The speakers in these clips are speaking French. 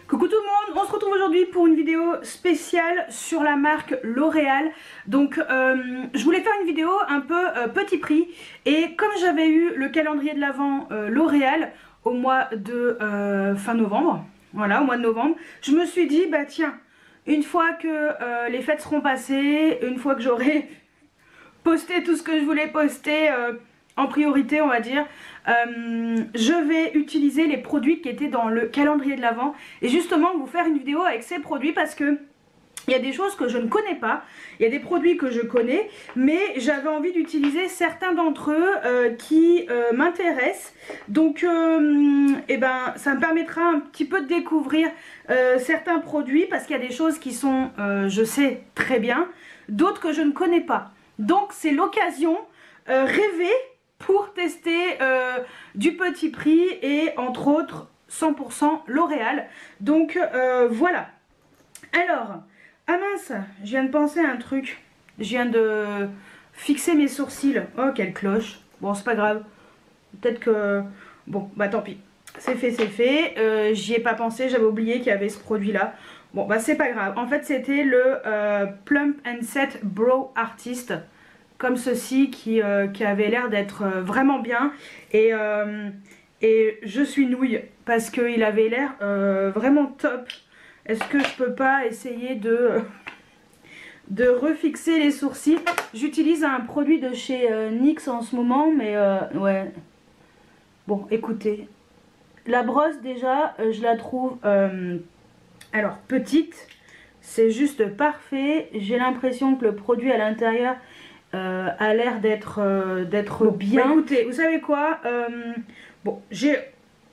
Coucou tout le monde, on se retrouve aujourd'hui pour une vidéo spéciale sur la marque L'Oréal. Donc je voulais faire une vidéo un peu petit prix, et comme j'avais eu le calendrier de l'Avent L'Oréal au mois de fin novembre, voilà, au mois de novembre, je me suis dit bah tiens, une fois que les fêtes seront passées, une fois que j'aurai posté tout ce que je voulais poster en priorité, on va dire, je vais utiliser les produits qui étaient dans le calendrier de l'Avent et justement vous faire une vidéo avec ces produits parce que il y a des choses que je ne connais pas, il y a des produits que je connais, mais j'avais envie d'utiliser certains d'entre eux qui m'intéressent. Donc et ben, ça me permettra un petit peu de découvrir certains produits parce qu'il y a des choses qui sont, je sais très bien, d'autres que je ne connais pas. Donc c'est l'occasion rêvée pour tester du petit prix et entre autres 100% L'Oréal. Donc voilà. Alors, ah mince, je viens de penser à un truc. Je viens de fixer mes sourcils. Oh quelle cloche. Bon c'est pas grave. Peut-être que... Bon bah tant pis. C'est fait, c'est fait. J'y ai pas pensé, j'avais oublié qu'il y avait ce produit là. Bon bah c'est pas grave. En fait c'était le Plump and Set Brow Artist. Comme ceci qui avait l'air d'être vraiment bien. Et je suis nouille parce qu'il avait l'air vraiment top. Est-ce que je peux pas essayer de refixer les sourcils? J'utilise un produit de chez NYX en ce moment, mais ouais. Bon, écoutez. La brosse déjà, je la trouve alors petite. C'est juste parfait. J'ai l'impression que le produit à l'intérieur a l'air d'être bien. Bah, écoutez, vous savez quoi, bon, j'ai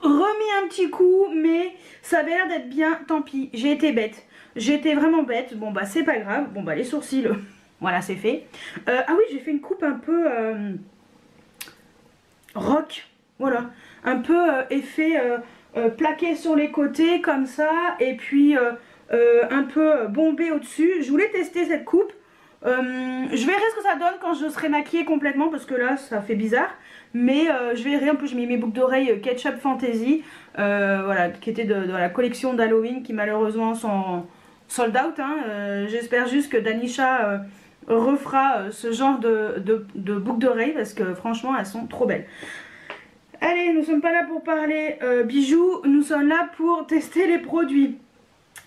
remis un petit coup, mais ça avait l'air d'être bien. Tant pis, j'ai été bête. J'ai été vraiment bête. Bon bah c'est pas grave. Bon bah les sourcils, voilà c'est fait. Ah oui, j'ai fait une coupe un peu rock. Voilà, un peu effet plaqué sur les côtés comme ça, et puis un peu bombé au-dessus. Je voulais tester cette coupe. Je verrai ce que ça donne quand je serai maquillée complètement parce que là ça fait bizarre, mais je verrai. En plus j'ai mis mes boucles d'oreilles Ketchup Fantasy, voilà, qui étaient de la collection d'Halloween qui malheureusement sont sold out, hein. J'espère juste que Danisha refera ce genre de boucles d'oreilles parce que franchement elles sont trop belles. Allez, nous sommes pas là pour parler bijoux, nous sommes là pour tester les produits.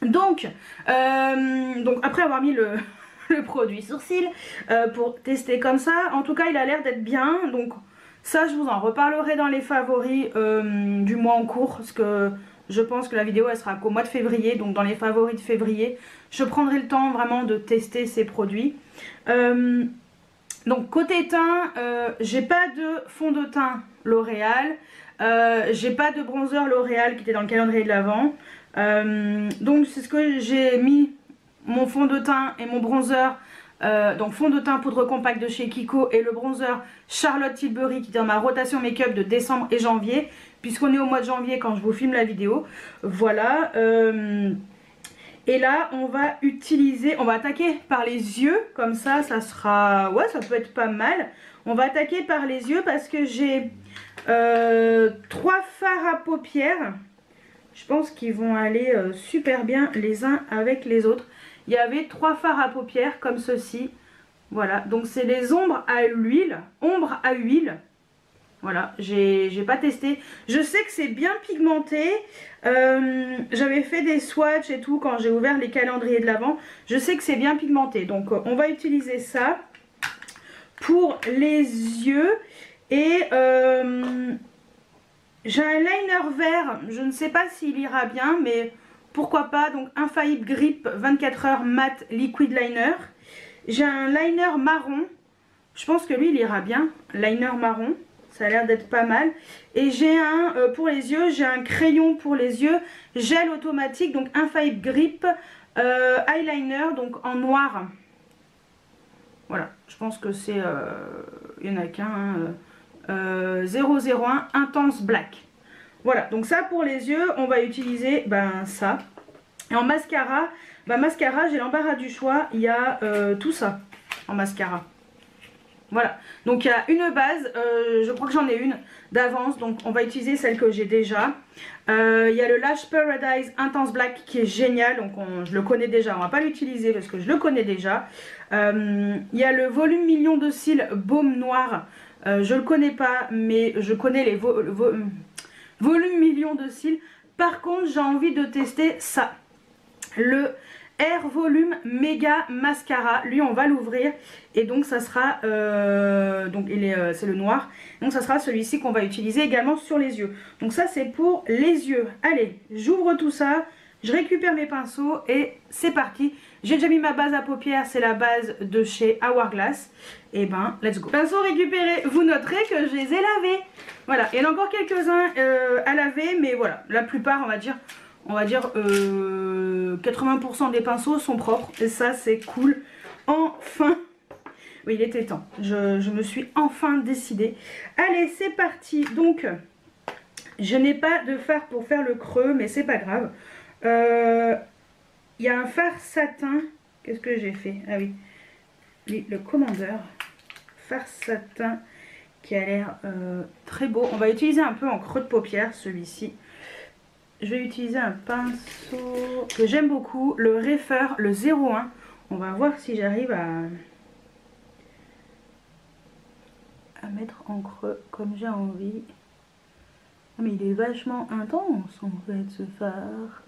Donc après avoir mis le produit sourcil pour tester comme ça, en tout cas il a l'air d'être bien. Donc ça je vous en reparlerai dans les favoris du mois en cours, parce que je pense que la vidéo elle sera qu'au mois de février. Donc dans les favoris de février je prendrai le temps vraiment de tester ces produits. Donc côté teint, j'ai pas de fond de teint L'Oréal, j'ai pas de bronzer L'Oréal qui était dans le calendrier de l'Avent. Donc c'est ce que j'ai mis, mon fond de teint et mon bronzer. Donc fond de teint poudre compacte de chez Kiko et le bronzer Charlotte Tilbury qui est dans ma rotation make-up de décembre et janvier, puisqu'on est au mois de janvier quand je vous filme la vidéo. Voilà. Et là on va utiliser, on va attaquer par les yeux, comme ça ça sera, ouais ça peut être pas mal. On va attaquer par les yeux parce que j'ai 3 fards à paupières. Je pense qu'ils vont aller super bien les uns avec les autres. Il y avait 3 fards à paupières comme ceci. Voilà, donc c'est les ombres à l'huile. Ombre à huile. Voilà, j'ai pas testé. Je sais que c'est bien pigmenté. J'avais fait des swatchs et tout quand j'ai ouvert les calendriers de l'Avent. Je sais que c'est bien pigmenté. Donc on va utiliser ça pour les yeux. Et j'ai un liner vert, je ne sais pas s'il ira bien, mais pourquoi pas. Donc Infaillible Grip 24 heures matte liquid liner. J'ai un liner marron, je pense que lui il ira bien, liner marron, ça a l'air d'être pas mal. Et j'ai un, pour les yeux, j'ai un crayon pour les yeux, gel automatique, donc Infaillible Grip eyeliner, donc en noir. Voilà, je pense que c'est, il n'y en a qu'un, 001 Intense Black. Voilà, donc ça pour les yeux, on va utiliser ben ça. Et en mascara, ben mascara, j'ai l'embarras du choix, il y a tout ça en mascara. Voilà, donc il y a une base, je crois que j'en ai une d'avance, donc on va utiliser celle que j'ai déjà. Il y a le Lash Paradise Intense Black qui est génial, donc je le connais déjà, on va pas l'utiliser parce que je le connais déjà. Il y a le Volume Million de Cils Baume Noir, je le connais pas, mais je connais les Volume Million de Cils. Par contre, j'ai envie de tester ça, le Air Volume Méga Mascara. Lui on va l'ouvrir et donc ça sera donc c'est le noir, donc ça sera celui-ci qu'on va utiliser également sur les yeux. Donc ça c'est pour les yeux. Allez, j'ouvre tout ça, je récupère mes pinceaux et c'est parti. J'ai déjà mis ma base à paupières, c'est la base de chez Hourglass. Et ben let's go. Pinceaux récupérés, vous noterez que je les ai lavés. Voilà, il y en a encore quelques-uns à laver, mais voilà, la plupart on va dire 80% des pinceaux sont propres et ça c'est cool. Enfin, oui il était temps, je me suis enfin décidée. Allez c'est parti. Donc je n'ai pas de fard pour faire le creux mais c'est pas grave. Il y a un fard satin. Qu'est-ce que j'ai fait? Ah oui, le commandeur fard satin qui a l'air très beau. On va utiliser un peu en creux de paupière celui-ci. Je vais utiliser un pinceau que j'aime beaucoup, le Refer, le 01. On va voir si j'arrive à mettre en creux comme j'ai envie. Ah, mais il est vachement intense en fait ce fard.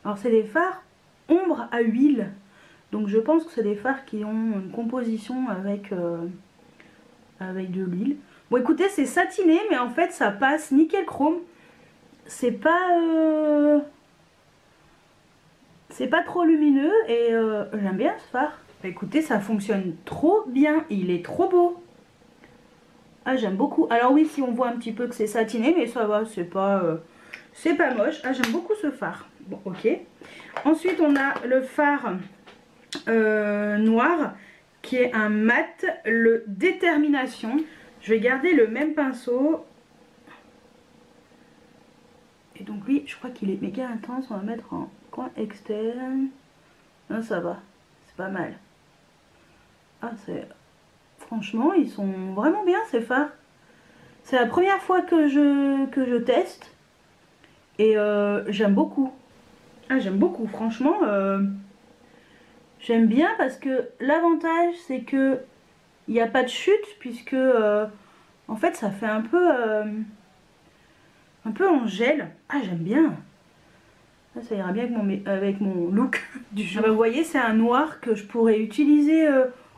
Alors c'est des fards ombre à huile. Donc je pense que c'est des fards qui ont une composition avec de l'huile. Bon écoutez c'est satiné mais en fait ça passe nickel chrome. C'est pas trop lumineux et j'aime bien ce fard. Bah, écoutez ça fonctionne trop bien, il est trop beau. Ah j'aime beaucoup. Alors oui si on voit un petit peu que c'est satiné mais ça va, c'est pas moche. Ah j'aime beaucoup ce fard. Bon ok. Ensuite on a le fard noir qui est un mat, le Détermination. Je vais garder le même pinceau. Et donc lui, je crois qu'il est méga intense. On va mettre en coin externe. Non, ça va. C'est pas mal. Ah, c'est... Franchement, ils sont vraiment bien ces fards. C'est la première fois que je teste. Et j'aime beaucoup. Ah, j'aime beaucoup. Franchement, j'aime bien parce que l'avantage, c'est que il n'y a pas de chute puisque en fait ça fait un peu en gel. Ah j'aime bien. Ça ira bien avec mon look du jour. Ah bah, vous voyez c'est un noir que je pourrais utiliser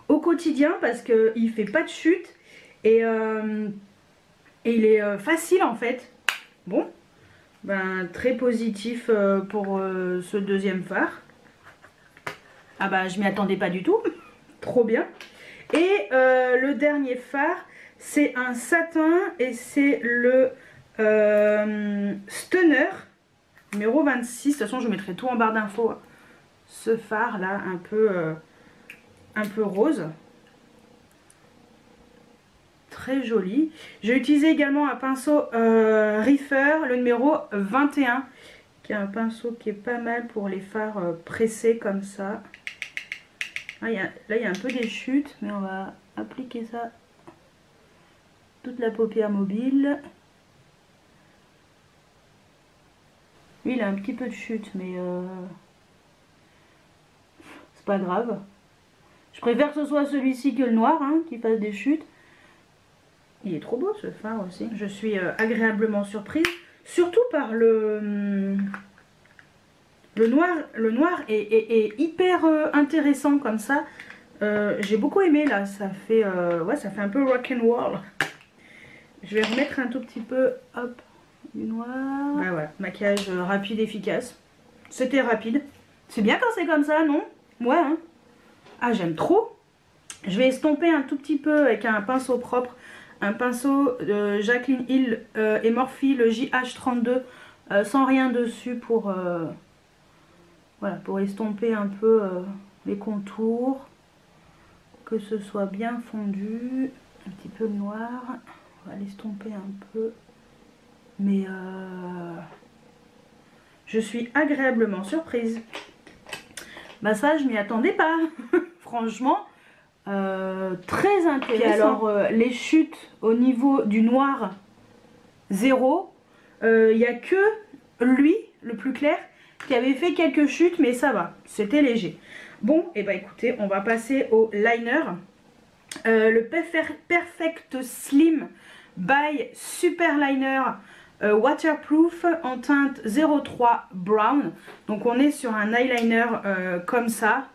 au quotidien parce qu'il fait pas de chute et il est facile en fait. Bon ben très positif pour ce deuxième fard. Ah bah je m'y attendais pas du tout. Trop bien. Et le dernier fard, c'est un satin et c'est le Stunner numéro 26. De toute façon, je mettrai tout en barre d'infos. Ce fard là, un peu rose. Très joli. J'ai utilisé également un pinceau Refer, le numéro 21, qui est un pinceau qui est pas mal pour les fards pressés comme ça. Ah, là il y a un peu des chutes, mais on va appliquer ça toute la paupière mobile. Lui il a un petit peu de chute, mais c'est pas grave. Je préfère que ce soit celui-ci que le noir, hein, qui fasse des chutes. Il est trop beau ce fard aussi. Je suis agréablement surprise, surtout par le noir. Le noir est hyper intéressant comme ça. J'ai beaucoup aimé là. Ça fait ouais, ça fait un peu rock'n'roll. Je vais remettre un tout petit peu, hop, du noir. Ouais, voilà, maquillage rapide, efficace. C'était rapide. C'est bien quand c'est comme ça, non? Ouais, hein. Ah, j'aime trop. Je vais estomper un tout petit peu avec un pinceau propre. Un pinceau de Jaclyn Hill et Morphe, le JH32, sans rien dessus pour, voilà, pour estomper un peu les contours. Que ce soit bien fondu. Un petit peu noir. On va l'estomper un peu. Mais je suis agréablement surprise. Bah ça, je m'y attendais pas. Franchement, très intéressant. Et alors, les chutes au niveau du noir, 0. Il n'y a que lui, le plus clair, qui avait fait quelques chutes, mais ça va, c'était léger. Bon, et bah écoutez, on va passer au liner. Le Perfect Slim by Super Liner Waterproof en teinte 03 Brown. Donc on est sur un eyeliner comme ça,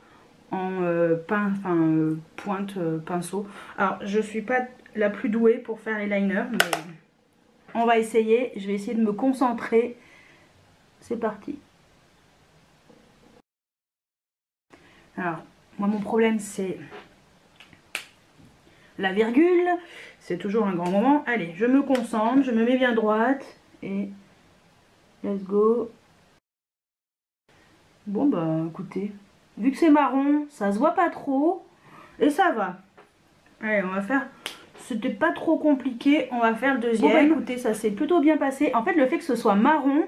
en pointe pinceau. Alors je suis pas la plus douée pour faire les liners, mais on va essayer. Je vais essayer de me concentrer. C'est parti. Alors moi mon problème c'est la virgule, c'est toujours un grand moment. Allez, je me concentre, je me mets bien droite et let's go. Bon bah écoutez, vu que c'est marron, ça se voit pas trop et ça va. Allez, on va faire, c'était pas trop compliqué, on va faire le deuxième. Bon bah écoutez, ça s'est plutôt bien passé. En fait, le fait que ce soit marron,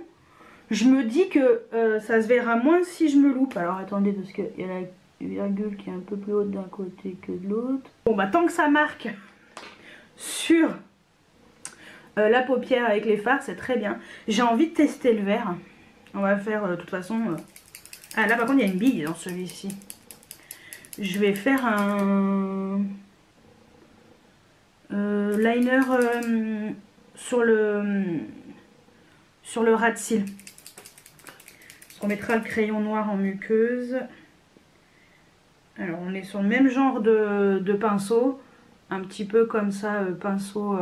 je me dis que ça se verra moins si je me loupe. Alors attendez, parce qu'il y a la virgule qui est un peu plus haute d'un côté que de l'autre. Bon bah tant que ça marque sur la paupière avec les fards, c'est très bien. J'ai envie de tester le vert. On va faire de toute façon... Ah là par contre il y a une bille dans celui-ci. Je vais faire un liner sur le ras de cils. On mettra le crayon noir en muqueuse. Alors on est sur le même genre de pinceau, un petit peu comme ça, pinceau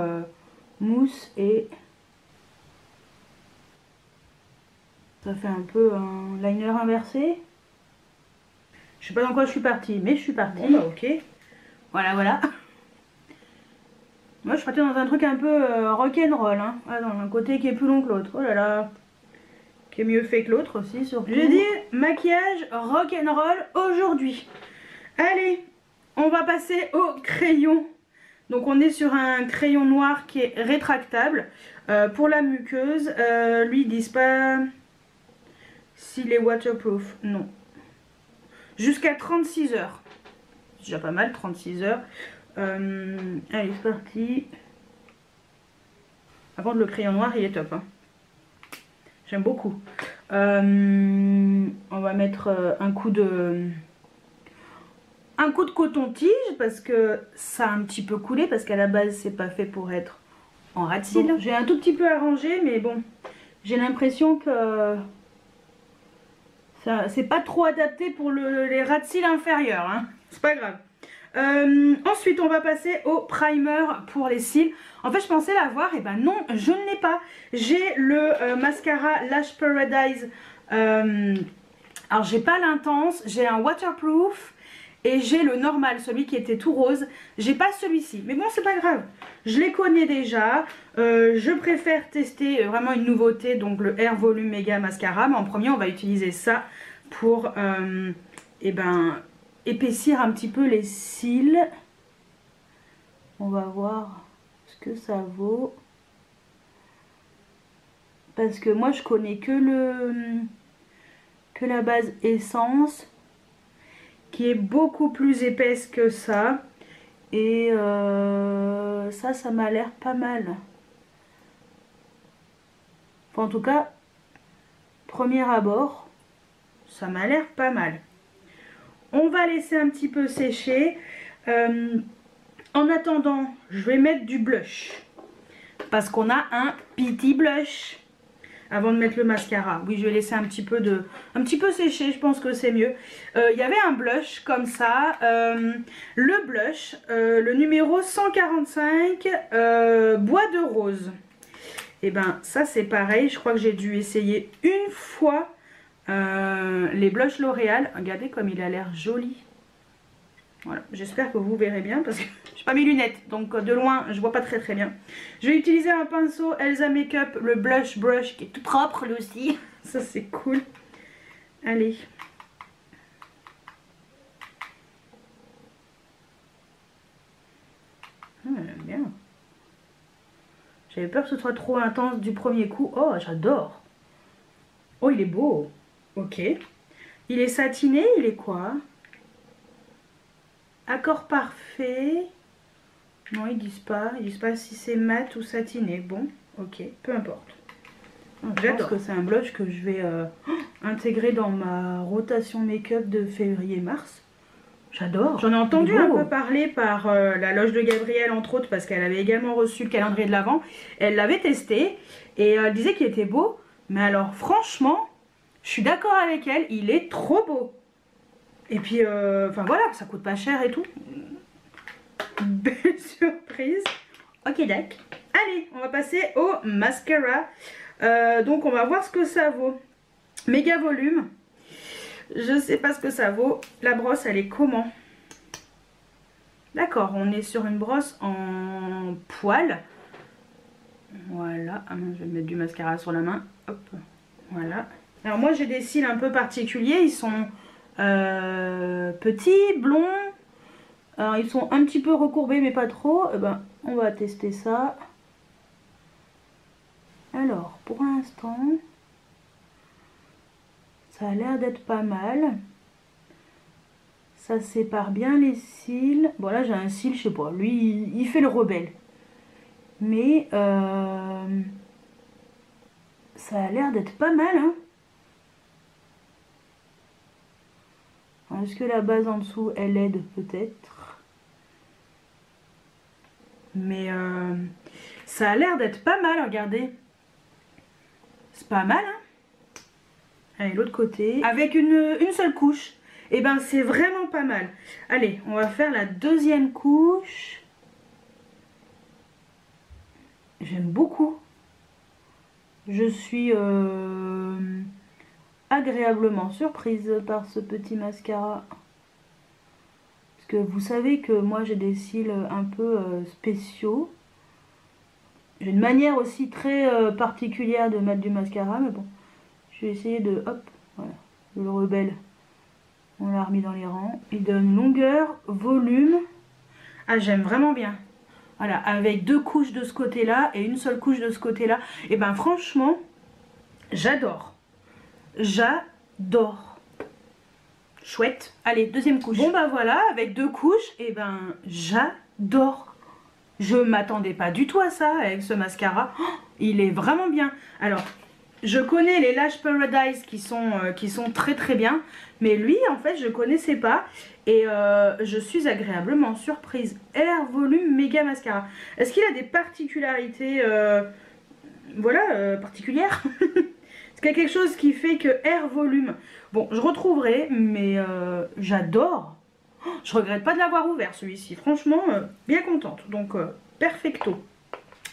mousse, et ça fait un peu un liner inversé. Je sais pas dans quoi je suis partie, mais je suis partie. Bon, bah, ok. Voilà, voilà. Moi je suis partie dans un truc un peu rock'n'roll, hein. Ah non, un côté qui est plus long que l'autre. Oh là là. Qui est mieux fait que l'autre aussi, surtout. J'ai dit maquillage rock'n'roll aujourd'hui. Allez, on va passer au crayon. Donc on est sur un crayon noir qui est rétractable. Pour la muqueuse, lui ils disent pas s'il est waterproof. Non. Jusqu'à 36 heures. C'est déjà pas mal, 36 heures. Allez, c'est parti. Par contre le crayon noir il est top, hein. J'aime beaucoup. On va mettre un coup de coton-tige parce que ça a un petit peu coulé, parce qu'à la base c'est pas fait pour être en ras de cils. Bon, j'ai un tout petit peu arrangé, mais bon, j'ai l'impression que ça c'est pas trop adapté pour les ras de cils inférieurs, hein. C'est pas grave. Ensuite on va passer au primer pour les cils. En fait je pensais l'avoir, et ben non, je ne l'ai pas. J'ai le mascara Lash Paradise. Alors j'ai pas l'intense, j'ai un waterproof et j'ai le normal, celui qui était tout rose. J'ai pas celui-ci, mais bon c'est pas grave, je les connais déjà. Je préfère tester vraiment une nouveauté, donc le Air Volume Mega Mascara. Mais en premier on va utiliser ça pour épaissir un petit peu les cils. On va voir ce que ça vaut, parce que moi je connais que la base essence, qui est beaucoup plus épaisse que ça, et ça m'a l'air pas mal. Enfin, en tout cas, premier abord, ça m'a l'air pas mal. On va laisser un petit peu sécher. En attendant, je vais mettre du blush, parce qu'on a un petit blush avant de mettre le mascara. Oui, je vais laisser un petit peu sécher, je pense que c'est mieux. Il y avait un blush comme ça, le blush, le numéro 145, bois de rose. Et ben ça c'est pareil, je crois que j'ai dû essayer une fois les blushs L'Oréal. Regardez comme il a l'air joli. Voilà, j'espère que vous verrez bien, parce que j'ai pas mes lunettes, donc de loin je vois pas très bien. Je vais utiliser un pinceau Elsa Makeup, le Blush Brush, qui est tout propre lui aussi. Ça c'est cool. Allez. J'aime bien. J'avais peur que ce soit trop intense du premier coup. Oh, j'adore. Oh, il est beau. Ok. Il est satiné, il est quoi? Accord parfait. Non, ils disent pas si c'est mat ou satiné. Bon, ok, peu importe. Je pense que c'est un blush que je vais intégrer dans ma rotation make-up de février-mars. J'adore. J'en ai entendu un peu parler par la loge de Gabrielle, entre autres, parce qu'elle avait également reçu le calendrier de l'Avent. Elle l'avait testé et elle disait qu'il était beau. Mais alors, franchement, je suis d'accord avec elle, il est trop beau. Et puis, enfin voilà, ça coûte pas cher et tout. Belle surprise. Ok, d'accord. Allez, on va passer au mascara. Donc, on va voir ce que ça vaut. Méga volume. Je sais pas ce que ça vaut. La brosse, elle est comment? D'accord, on est sur une brosse en poil. Voilà. Ah non, je vais mettre du mascara sur la main. Hop. Voilà. Alors moi, j'ai des cils un peu particuliers. Ils sont petits, blonds. Alors, ils sont un petit peu recourbés, mais pas trop. Eh ben, on va tester ça. Alors, pour l'instant... ça a l'air d'être pas mal. Ça sépare bien les cils. Bon là j'ai un cil, je sais pas. Lui il fait le rebelle. Mais ça a l'air d'être pas mal. Hein. Est-ce que la base en dessous elle aide peut-être? Mais ça a l'air d'être pas mal, regardez. C'est pas mal hein. Allez, l'autre côté. Avec une seule couche. Et ben c'est vraiment pas mal. Allez, on va faire la deuxième couche. J'aime beaucoup. Je suis agréablement surprise par ce petit mascara. Parce que vous savez que moi j'ai des cils un peu spéciaux. J'ai une manière aussi très particulière de mettre du mascara. Mais bon, je vais essayer de... hop, voilà, de le rebelle. On l'a remis dans les rangs. Il donne longueur, volume. Ah, j'aime vraiment bien. Voilà, avec deux couches de ce côté-là et une seule couche de ce côté-là. Et ben franchement, j'adore. J'adore. Chouette. Allez, deuxième couche. Bon bah voilà, avec deux couches, et ben j'adore. Je m'attendais pas du tout à ça avec ce mascara. Oh, il est vraiment bien. Alors... je connais les Lash Paradise qui sont très très bien. Mais lui, en fait, je connaissais pas. Et je suis agréablement surprise. Air Volume Méga Mascara. Est-ce qu'il a des particularités voilà, particulières? Est-ce qu'il y a quelque chose qui fait que Air Volume... bon, je retrouverai, mais j'adore. Oh, je regrette pas de l'avoir ouvert, celui-ci. Franchement, bien contente. Donc, perfecto.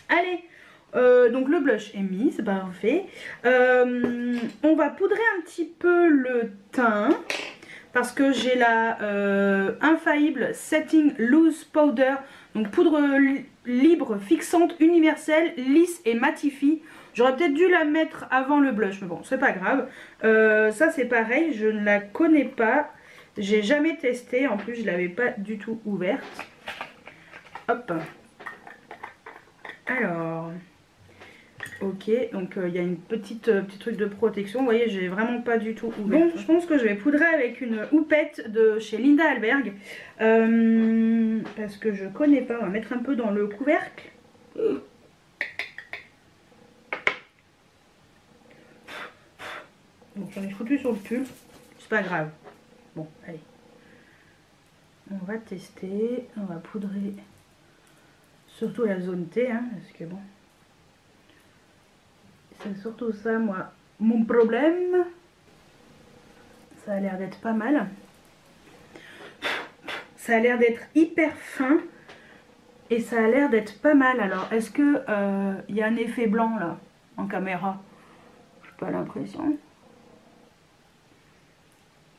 Allez. Donc le blush est mis, c'est parfait. On va poudrer un petit peu le teint parce que j'ai la Infaillible Setting Loose Powder, donc poudre libre, fixante, universelle, lisse et matifie. J'aurais peut-être dû la mettre avant le blush, mais bon, c'est pas grave. Ça c'est pareil, je ne la connais pas, j'ai jamais testé, en plus je l'avais pas du tout ouverte. Hop. Alors... ok, donc il y a une petit truc de protection. Vous voyez, j'ai vraiment pas du tout ouvert. Bon, je pense que je vais poudrer avec une houppette de chez Linda Alberg. Parce que je connais pas. On va mettre un peu dans le couvercle. Donc j'en ai foutu sur le pull. C'est pas grave. Bon, allez. On va tester. On va poudrer surtout la zone T, hein, parce que bon... c'est surtout ça, moi, mon problème. Ça a l'air d'être pas mal. Ça a l'air d'être hyper fin. Et ça a l'air d'être pas mal. Alors, est-ce que y a un effet blanc, là, en caméra? J'ai pas l'impression.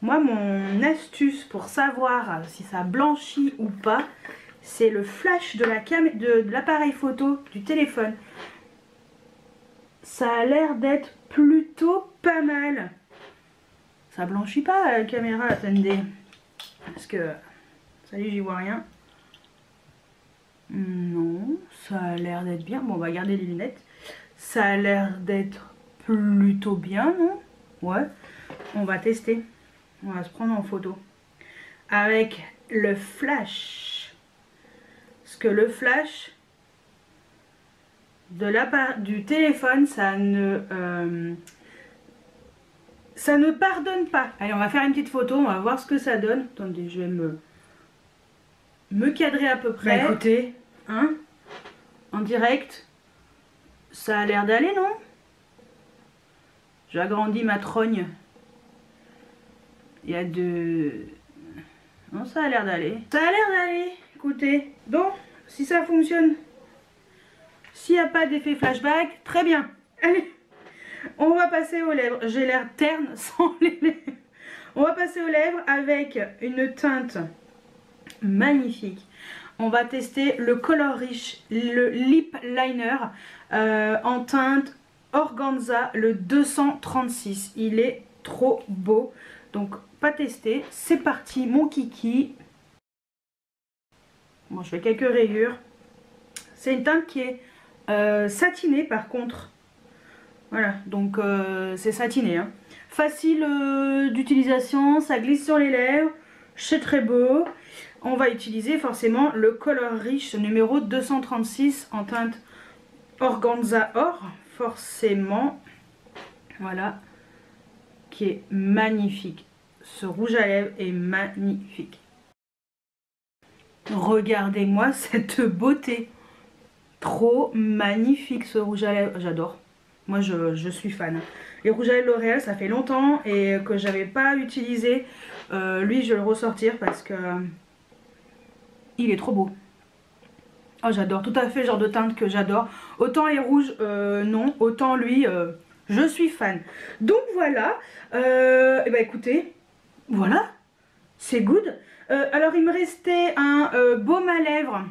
Moi, mon astuce pour savoir si ça blanchit ou pas, c'est le flash de l'appareil photo du téléphone. Ça a l'air d'être plutôt pas mal. Ça blanchit pas la caméra, attendez. Parce que... salut, j'y vois rien. Non, ça a l'air d'être bien. Bon, on va garder les lunettes. Ça a l'air d'être plutôt bien, non? Ouais. On va tester. On va se prendre en photo avec le flash. Parce que le flash du téléphone, ça ne pardonne pas. Allez, on va faire une petite photo, on va voir ce que ça donne. Attendez, je vais me cadrer à peu près. Bah, écoutez, hein, en direct, ça a l'air d'aller, non? J'agrandis ma trogne. Il y a de... Non, ça a l'air d'aller. Ça a l'air d'aller, écoutez. Bon, si ça fonctionne, s'il n'y a pas d'effet flashback, très bien. Allez, on va passer aux lèvres. J'ai l'air terne sans les lèvres. On va passer aux lèvres avec une teinte magnifique. On va tester le Color Rich, le Lip Liner en teinte Organza, le 236. Il est trop beau. Donc, pas testé. C'est parti, mon kiki. Bon, je fais quelques rayures. C'est une teinte qui est satinée par contre. Voilà, donc c'est satiné. Hein. Facile d'utilisation, ça glisse sur les lèvres. C'est très beau. On va utiliser forcément le Color Rich numéro 236 en teinte Organza Or, forcément. Voilà, qui est magnifique. Ce rouge à lèvres est magnifique. Regardez-moi cette beauté. Trop magnifique ce rouge à lèvres. J'adore. Moi je suis fan. Les rouges à lèvres L'Oréal, ça fait longtemps et que j'avais pas utilisé. Lui je vais le ressortir parce que il est trop beau. Oh j'adore, tout à fait le genre de teinte que j'adore. Autant les rouges non, autant lui je suis fan. Donc voilà, et bah écoutez, voilà, c'est good. Alors il me restait un baume à lèvres.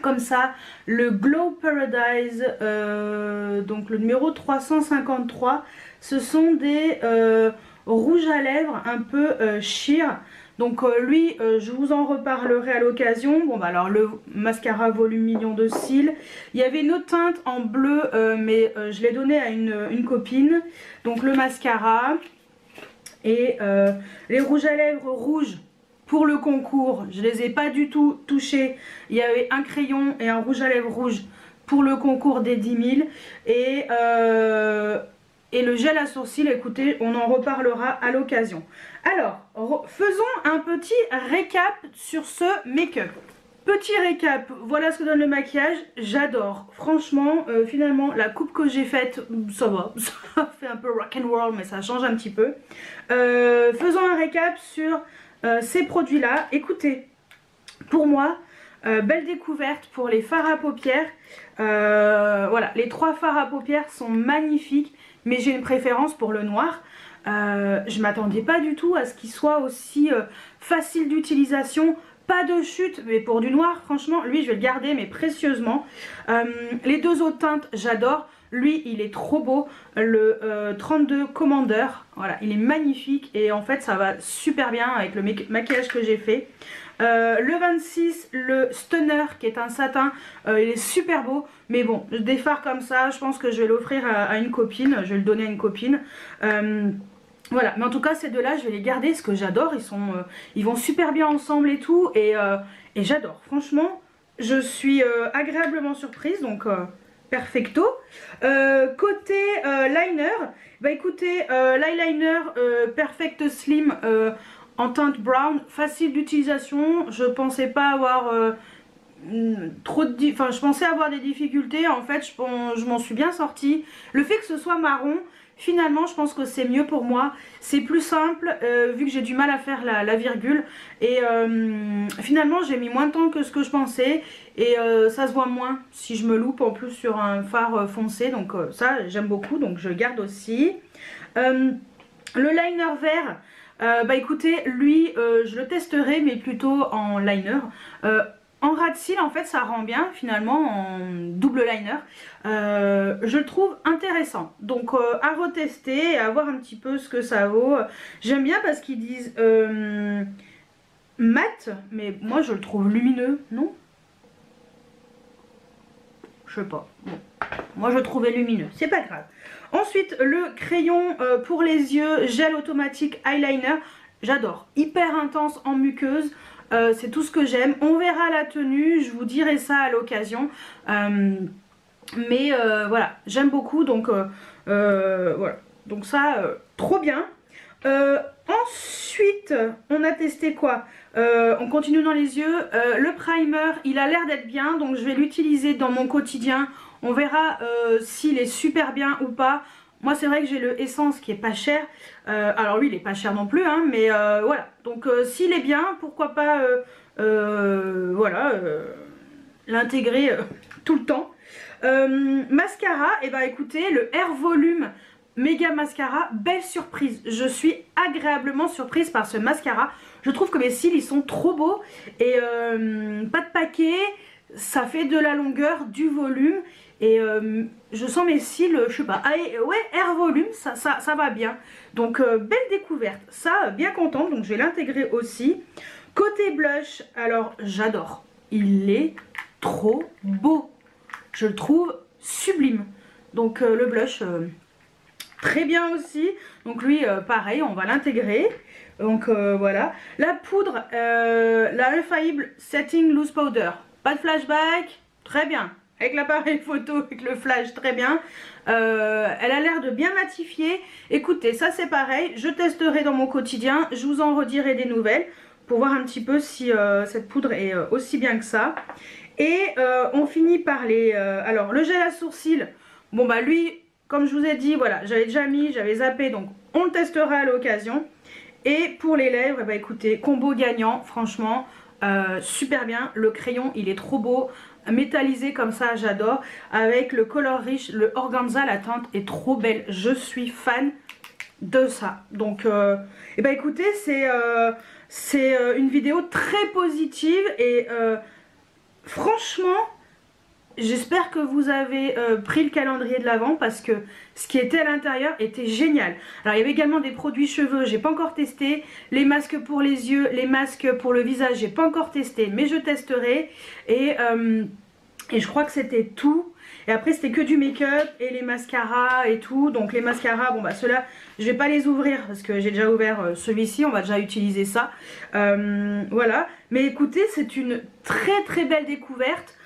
Comme ça, le Glow Paradise, donc le numéro 353, ce sont des rouges à lèvres un peu sheer. Donc lui, je vous en reparlerai à l'occasion. Bon bah alors le mascara volume million de cils. Il y avait une autre teinte en bleu, mais je l'ai donné à une copine. Donc le mascara et les rouges à lèvres rouges. Pour le concours, je ne les ai pas du tout touchés. Il y avait un crayon et un rouge à lèvres rouge pour le concours des 10 000. Et le gel à sourcils, écoutez, on en reparlera à l'occasion. Alors, faisons un petit récap sur ce make-up. Petit récap, voilà ce que donne le maquillage. J'adore. Franchement, finalement, la coupe que j'ai faite, ça va. Ça fait un peu rock'n'roll, mais ça change un petit peu. Faisons un récap sur... ces produits là, écoutez, pour moi, belle découverte pour les fards à paupières. Voilà, les 3 fards à paupières sont magnifiques, mais j'ai une préférence pour le noir. Je m'attendais pas du tout à ce qu'il soit aussi facile d'utilisation. Pas de chute, mais pour du noir, franchement, lui je vais le garder, mais précieusement. Les 2 autres teintes, j'adore. Lui, il est trop beau, le 32 Commander, voilà, il est magnifique et en fait ça va super bien avec le maquillage que j'ai fait. Le 26, le Stunner qui est un satin, il est super beau, mais bon, des fards comme ça, je pense que je vais l'offrir à une copine, je vais le donner à une copine. Voilà, mais en tout cas ces deux-là, je vais les garder parce que j'adore, ils vont super bien ensemble et tout, et j'adore. Franchement, je suis agréablement surprise, donc... perfecto. Côté liner, bah écoutez, l'eyeliner Perfect Slim en teinte brown, facile d'utilisation. Je pensais pas avoir je pensais avoir des difficultés. En fait, je m'en suis bien sortie. Le fait que ce soit marron, finalement, je pense que c'est mieux pour moi. C'est plus simple, vu que j'ai du mal à faire la virgule. Et finalement, j'ai mis moins de temps que ce que je pensais. Et ça se voit moins si je me loupe en plus sur un fard foncé. Donc ça, j'aime beaucoup. Donc je garde aussi. Le liner vert, bah écoutez, lui, je le testerai, mais plutôt en liner. En ras de cils, en fait, ça rend bien, finalement, en double liner. Je le trouve intéressant. Donc, à retester et à voir un petit peu ce que ça vaut. J'aime bien parce qu'ils disent mat, mais moi, je le trouve lumineux, non? Je sais pas. Bon. Moi, je le trouvais lumineux. C'est pas grave. Ensuite, le crayon pour les yeux, gel automatique eyeliner. j'adore. Hyper intense en muqueuse, c'est tout ce que j'aime. On verra la tenue, je vous dirai ça à l'occasion. Mais voilà, j'aime beaucoup, donc voilà. Donc ça, trop bien. Ensuite, on a testé quoi? On continue dans les yeux. Le primer, il a l'air d'être bien, donc je vais l'utiliser dans mon quotidien. On verra s'il est super bien ou pas. Moi, c'est vrai que j'ai le Essence qui est pas cher. Alors lui, il est pas cher non plus, hein, mais voilà. Donc s'il est bien, pourquoi pas voilà, l'intégrer tout le temps. Mascara, et bah écoutez, le Air Volume Méga Mascara, belle surprise. Je suis agréablement surprise par ce mascara. Je trouve que mes cils ils sont trop beaux et pas de paquet, ça fait de la longueur, du volume et je sens mes cils, je sais pas, ouais, Air Volume, ça va bien. Donc belle découverte, ça bien contente, donc je vais l'intégrer aussi. Côté blush, alors j'adore, il est trop beau, je le trouve sublime. Donc le blush, très bien aussi, donc lui pareil, on va l'intégrer. Donc voilà, la poudre, la Infaillible Setting Loose Powder, pas de flashback, très bien, avec l'appareil photo, avec le flash, très bien. Elle a l'air de bien matifier. Écoutez, ça c'est pareil, je testerai dans mon quotidien, je vous en redirai des nouvelles pour voir un petit peu si cette poudre est aussi bien que ça. Et on finit par les... alors le gel à sourcils, bon bah lui, comme je vous ai dit, voilà, j'avais déjà mis, j'avais zappé, donc on le testera à l'occasion. Et pour les lèvres, bah écoutez, combo gagnant, franchement, super bien. Le crayon, il est trop beau, métallisé comme ça, j'adore. Avec le color riche, le organza, la teinte est trop belle. Je suis fan de ça. Donc, et bah écoutez, c'est une vidéo très positive et franchement... J'espère que vous avez pris le calendrier de l'Avent parce que ce qui était à l'intérieur était génial. Alors il y avait également des produits cheveux, j'ai pas encore testé. Les masques pour les yeux, les masques pour le visage, j'ai pas encore testé, mais je testerai. Et je crois que c'était tout. Et après c'était que du make-up et les mascaras et tout. Donc les mascaras, bon bah ceux-là, je vais pas les ouvrir parce que j'ai déjà ouvert celui-ci, on va déjà utiliser ça. Voilà. Mais écoutez, c'est une très très belle découverte.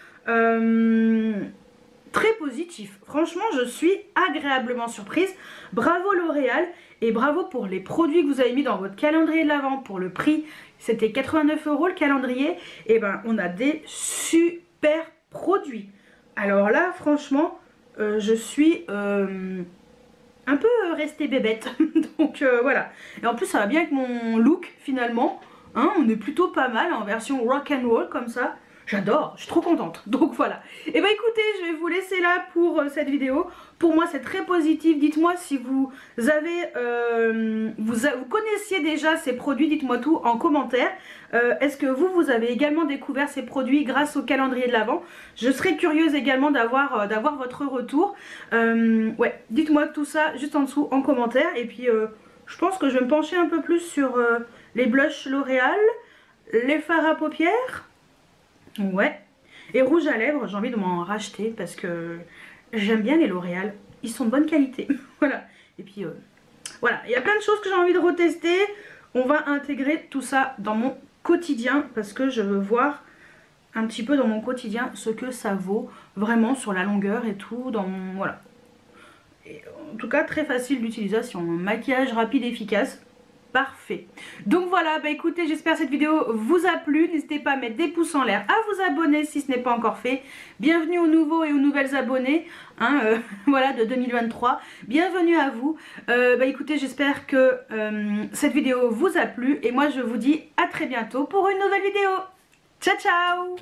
Très positif, franchement je suis agréablement surprise. Bravo L'Oréal et bravo pour les produits que vous avez mis dans votre calendrier de l'Avent. Pour le prix, c'était 89 € le calendrier, et ben on a des super produits. Alors là franchement je suis un peu restée bébête. Donc voilà, et en plus ça va bien avec mon look finalement, hein, on est plutôt pas mal en version rock and roll comme ça. J'adore, je suis trop contente. Donc voilà. Et bah écoutez, je vais vous laisser là pour cette vidéo. Pour moi c'est très positif. Dites-moi si vous avez vous connaissiez déjà ces produits, dites-moi tout en commentaire. Est-ce que vous avez également découvert ces produits grâce au calendrier de l'Avent? Je serais curieuse également d'avoir votre retour. Ouais, dites-moi tout ça juste en dessous en commentaire. Et puis je pense que je vais me pencher un peu plus sur les blushs L'Oréal, les fards à paupières. Ouais, et rouge à lèvres, j'ai envie de m'en racheter parce que j'aime bien les L'Oréal, ils sont de bonne qualité. Voilà, et puis voilà, il y a plein de choses que j'ai envie de retester. On va intégrer tout ça dans mon quotidien parce que je veux voir un petit peu dans mon quotidien ce que ça vaut vraiment sur la longueur et tout. Dans mon... Voilà, et en tout cas très facile d'utilisation, maquillage rapide et efficace. Parfait. Donc voilà, bah écoutez, j'espère que cette vidéo vous a plu. N'hésitez pas à mettre des pouces en l'air, à vous abonner si ce n'est pas encore fait. Bienvenue aux nouveaux et aux nouvelles abonnés, hein, voilà, de 2023. Bienvenue à vous. Bah écoutez, j'espère que cette vidéo vous a plu. Et moi, je vous dis à très bientôt pour une nouvelle vidéo. Ciao, ciao!